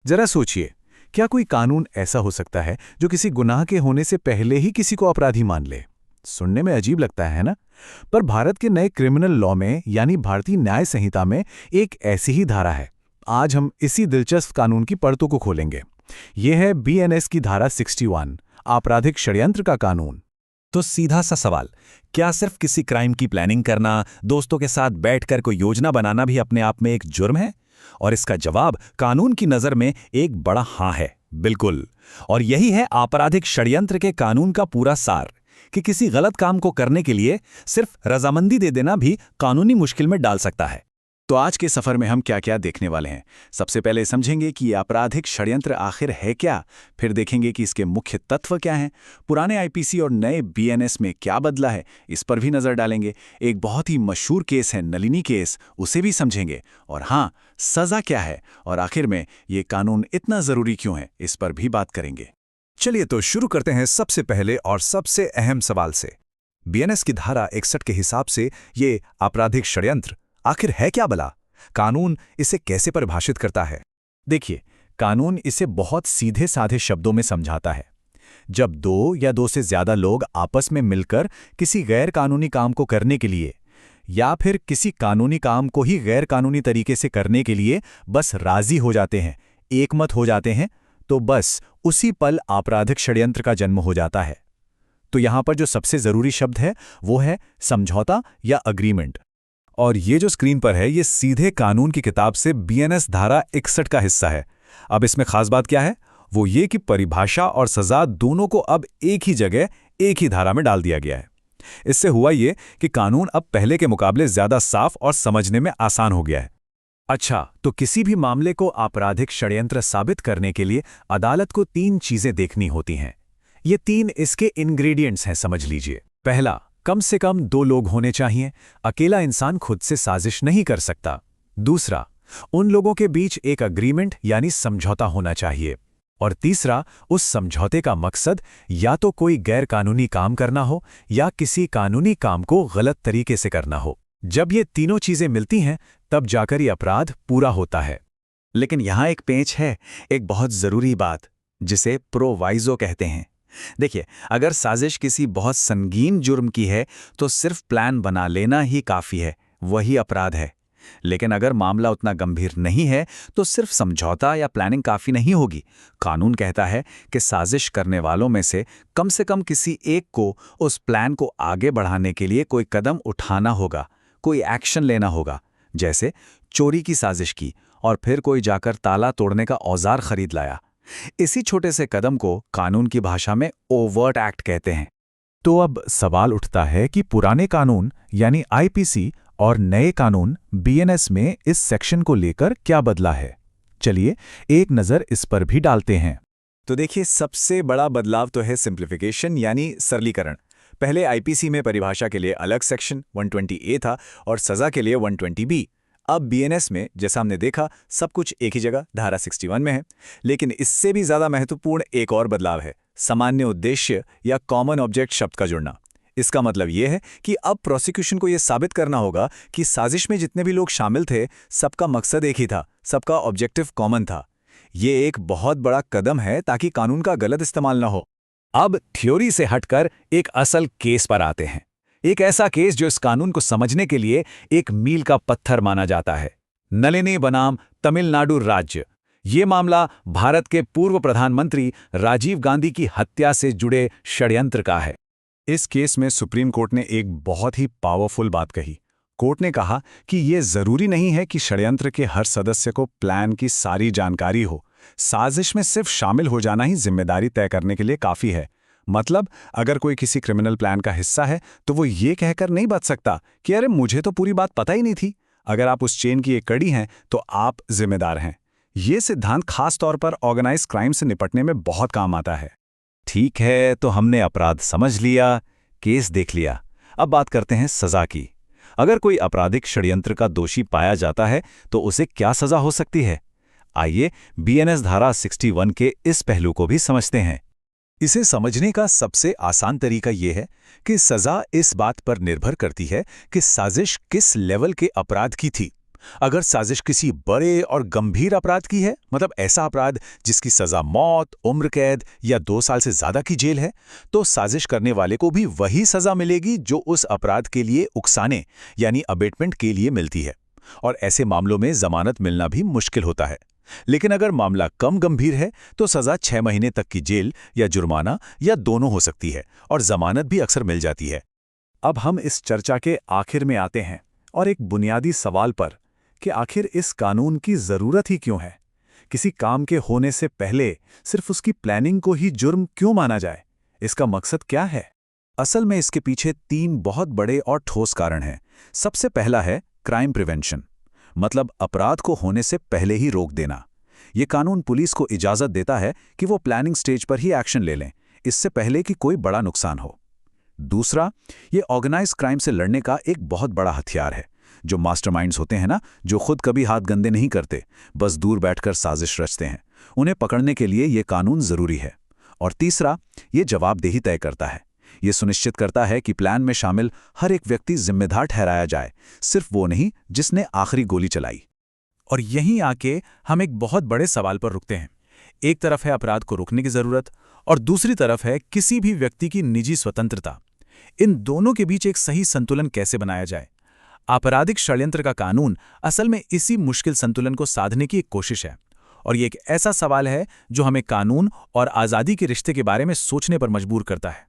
जरा सोचिए, क्या कोई कानून ऐसा हो सकता है जो किसी गुनाह के होने से पहले ही किसी को अपराधी मान ले? सुनने में अजीब लगता है ना? पर भारत के नए क्रिमिनल लॉ में यानी भारतीय न्याय संहिता में एक ऐसी ही धारा है। आज हम इसी दिलचस्प कानून की परतों को खोलेंगे। यह है बीएनएस की धारा 61, आपराधिक षड्यंत्र का कानून। तो सीधा सा सवाल, क्या सिर्फ किसी क्राइम की प्लानिंग करना, दोस्तों के साथ बैठकर कोई योजना बनाना भी अपने आप में एक जुर्म है? और इसका जवाब कानून की नज़र में एक बड़ा हाँ है, बिल्कुल। और यही है आपराधिक षड्यंत्र के कानून का पूरा सार, कि किसी गलत काम को करने के लिए सिर्फ रजामंदी दे देना भी कानूनी मुश्किल में डाल सकता है। तो आज के सफर में हम क्या क्या देखने वाले हैं? सबसे पहले समझेंगे कि आपराधिक षड्यंत्र आखिर है क्या, फिर देखेंगे कि इसके मुख्य तत्व क्या हैं, पुराने आईपीसी और नए बीएनएस में क्या बदला है, इस पर भी नजर डालेंगे। एक बहुत ही मशहूर केस है नलिनी केस, उसे भी समझेंगे। और हाँ, सजा क्या है, और आखिर में ये कानून इतना जरूरी क्यों है, इस पर भी बात करेंगे। चलिए तो शुरू करते हैं सबसे पहले और सबसे अहम सवाल से। बीएनएस की धारा 61 के हिसाब से ये आपराधिक षड्यंत्र आखिर है क्या भला? कानून इसे कैसे परिभाषित करता है? देखिए, कानून इसे बहुत सीधे साधे शब्दों में समझाता है। जब दो या दो से ज्यादा लोग आपस में मिलकर किसी गैर कानूनी काम को करने के लिए या फिर किसी कानूनी काम को ही गैर कानूनी तरीके से करने के लिए बस राजी हो जाते हैं, एकमत हो जाते हैं, तो बस उसी पल आपराधिक षड्यंत्र का जन्म हो जाता है। तो यहां पर जो सबसे जरूरी शब्द है वो है समझौता या अग्रीमेंट। और ये जो स्क्रीन पर है, ये सीधे कानून की किताब से बीएनएस धारा 61 का हिस्सा है। अब इसमें खास बात क्या है? वो ये कि परिभाषा और सजा दोनों को अब एक ही जगह, एक ही धारा में डाल दिया गया है। इससे हुआ ये कि कानून अब पहले के मुकाबले ज्यादा साफ और समझने में आसान हो गया है। अच्छा, तो किसी भी मामले को आपराधिक षड्यंत्र साबित करने के लिए अदालत को 3 चीजें देखनी होती हैं। ये 3 इसके इंग्रेडिएंट्स हैं, समझ लीजिए। पहला, कम से कम 2 लोग होने चाहिए, अकेला इंसान खुद से साजिश नहीं कर सकता। दूसरा, उन लोगों के बीच एक अग्रीमेंट यानी समझौता होना चाहिए। और तीसरा, उस समझौते का मकसद या तो कोई गैर कानूनी काम करना हो या किसी कानूनी काम को गलत तरीके से करना हो। जब ये तीनों चीजें मिलती हैं, तब जाकर ये अपराध पूरा होता है। लेकिन यहां एक पेंच है, एक बहुत जरूरी बात, जिसे प्रोवाइजो कहते हैं। देखिए, अगर साजिश किसी बहुत संगीन जुर्म की है तो सिर्फ प्लान बना लेना ही काफी है, वही अपराध है। लेकिन अगर मामला उतना गंभीर नहीं है तो सिर्फ समझौता या प्लानिंग काफी नहीं होगी। कानून कहता है कि साजिश करने वालों में से कम किसी एक को उस प्लान को आगे बढ़ाने के लिए कोई कदम उठाना होगा, कोई एक्शन लेना होगा। जैसे चोरी की साजिश की और फिर कोई जाकर ताला तोड़ने का औजार खरीद लाया। इसी छोटे से कदम को कानून की भाषा में ओवर्ट एक्ट कहते हैं। तो अब सवाल उठता है कि पुराने कानून यानी आईपीसी और नए कानून बीएनएस में इस सेक्शन को लेकर क्या बदला है? चलिए एक नज़र इस पर भी डालते हैं। तो देखिए, सबसे बड़ा बदलाव तो है सिंप्लीफिकेशन यानी सरलीकरण। पहले आईपीसी में परिभाषा के लिए अलग सेक्शन 120A था और सजा के लिए 120B। अब बीएनएस में जैसा हमने देखा, सब कुछ एक ही जगह धारा 61 में है। लेकिन इससे भी ज्यादा महत्वपूर्ण एक और बदलाव है, सामान्य उद्देश्य या कॉमन ऑब्जेक्ट शब्द का जुड़ना। इसका मतलब यह है कि अब प्रोसिक्यूशन को यह साबित करना होगा कि साजिश में जितने भी लोग शामिल थे, सबका मकसद एक ही था, सबका ऑब्जेक्टिव कॉमन था। ये एक बहुत बड़ा कदम है ताकि कानून का गलत इस्तेमाल ना हो। अब थ्योरी से हटकर एक असल केस पर आते हैं। एक ऐसा केस जो इस कानून को समझने के लिए एक मील का पत्थर माना जाता है। नलिनी बनाम तमिलनाडु राज्य। ये मामला भारत के पूर्व प्रधानमंत्री राजीव गांधी की हत्या से जुड़े षड्यंत्र का है। इस केस में सुप्रीम कोर्ट ने एक बहुत ही पावरफुल बात कही। कोर्ट ने कहा कि यह जरूरी नहीं है कि षड्यंत्र के हर सदस्य को प्लान की सारी जानकारी हो। साजिश में सिर्फ शामिल हो जाना ही जिम्मेदारी तय करने के लिए काफी है। मतलब, अगर कोई किसी क्रिमिनल प्लान का हिस्सा है तो वो ये कहकर नहीं बच सकता कि अरे मुझे तो पूरी बात पता ही नहीं थी। अगर आप उस चेन की एक कड़ी हैं तो आप जिम्मेदार हैं। ये सिद्धांत खास तौर पर ऑर्गेनाइज्ड क्राइम से निपटने में बहुत काम आता है। ठीक है, तो हमने अपराध समझ लिया, केस देख लिया। अब बात करते हैं सजा की। अगर कोई आपराधिक षड्यंत्र का दोषी पाया जाता है तो उसे क्या सजा हो सकती है? आइए बीएनएस धारा 61 के इस पहलू को भी समझते हैं। इसे समझने का सबसे आसान तरीका यह है कि सजा इस बात पर निर्भर करती है कि साजिश किस लेवल के अपराध की थी। अगर साजिश किसी बड़े और गंभीर अपराध की है, मतलब ऐसा अपराध जिसकी सजा मौत, उम्र कैद या 2 साल से ज्यादा की जेल है, तो साजिश करने वाले को भी वही सजा मिलेगी जो उस अपराध के लिए उकसाने यानी अबेटमेंट के लिए मिलती है। और ऐसे मामलों में जमानत मिलना भी मुश्किल होता है। लेकिन अगर मामला कम गंभीर है तो सजा 6 महीने तक की जेल या जुर्माना या दोनों हो सकती है और जमानत भी अक्सर मिल जाती है। अब हम इस चर्चा के आखिर में आते हैं और एक बुनियादी सवाल पर कि आखिर इस कानून की जरूरत ही क्यों है। किसी काम के होने से पहले सिर्फ उसकी प्लानिंग को ही जुर्म क्यों माना जाए? इसका मकसद क्या है? असल में इसके पीछे 3 बहुत बड़े और ठोस कारण हैं। सबसे पहला है क्राइम प्रिवेंशन, मतलब अपराध को होने से पहले ही रोक देना। ये कानून पुलिस को इजाजत देता है कि वो प्लानिंग स्टेज पर ही एक्शन ले लें, इससे पहले कि कोई बड़ा नुकसान हो। दूसरा, ये ऑर्गेनाइज क्राइम से लड़ने का एक बहुत बड़ा हथियार है। जो मास्टरमाइंड्स होते हैं ना, जो खुद कभी हाथ गंदे नहीं करते, बस दूर बैठकर साजिश रचते हैं, उन्हें पकड़ने के लिए ये कानून जरूरी है। और तीसरा, ये जवाबदेही तय करता है। ये सुनिश्चित करता है कि प्लान में शामिल हर एक व्यक्ति जिम्मेदार ठहराया जाए, सिर्फ वो नहीं जिसने आखिरी गोली चलाई। और यहीं आके हम एक बहुत बड़े सवाल पर रुकते हैं। एक तरफ है अपराध को रोकने की जरूरत और दूसरी तरफ है किसी भी व्यक्ति की निजी स्वतंत्रता। इन दोनों के बीच एक सही संतुलन कैसे बनाया जाए? आपराधिक षड्यंत्र का कानून असल में इसी मुश्किल संतुलन को साधने की एक कोशिश है। और ये एक ऐसा सवाल है जो हमें कानून और आज़ादी के रिश्ते के बारे में सोचने पर मजबूर करता है।